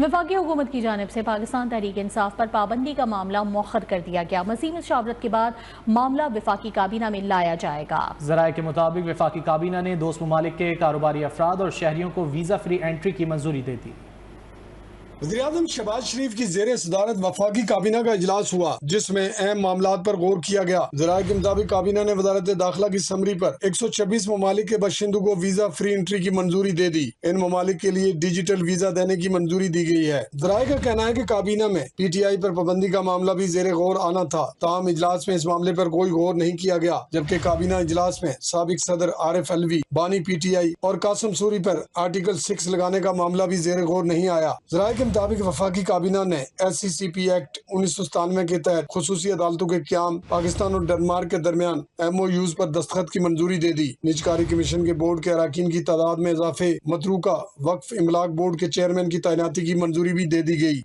وفاقی حکومت کی جانب سے پاکستان تحریک انصاف پر پابندی کا معاملہ مؤخر کر دیا گیا۔ مزید مشاورت کے بعد معاملہ وفاقی کابینہ میں لایا جائے گا۔ ذرائع کے مطابق وفاقی کابینہ نے دوست ممالک کے کاروباری افراد اور شہریوں کو ویزا فری انٹری کی منظوری دے دی۔ وزیراعظم شہباز شریف کی زیر صدارت وفاقی کابینہ کا اجلاس ہوا، جس میں اہم معاملات پر غور کیا گیا۔ ذرائع کے مطابق کابینہ نے وزارت داخلہ کی سمری پر 126 ممالک کے باشندوں کو ویزا فری انٹری کی منظوری دے دی۔ ان ممالک کے لیے ڈیجیٹل ویزا دینے کی منظوری دی گئی ہے۔ ذرائع کا کہنا ہے کہ کابینہ میں پی ٹی آئی پر پابندی کا معاملہ بھی زیر غور آنا تھا، تاہم اجلاس میں اس معاملے پر کوئی غور نہیں کیا گیا، جبکہ کابینہ اجلاس میں سابق صدر عارف علوی، بانی پی ٹی آئی اور قاسم سوری پر آرٹیکل 6 لگانے کا معاملہ بھی زیر غور نہیں آیا۔ ذرائع کے مطابق وفاقی کابینہ نے ایس سی سی پی ایکٹ 1997 کے تحت خصوصی عدالتوں کے قیام، پاکستان اور ڈنمارک کے درمیان ایم او یوز پر دستخط کی منظوری دے دی۔ نجکاری کمیشن کے بورڈ کے اراکین کی تعداد میں اضافے، متروکہ وقف املاک بورڈ کے چیئرمین کی تعیناتی کی منظوری بھی دے دی گئی۔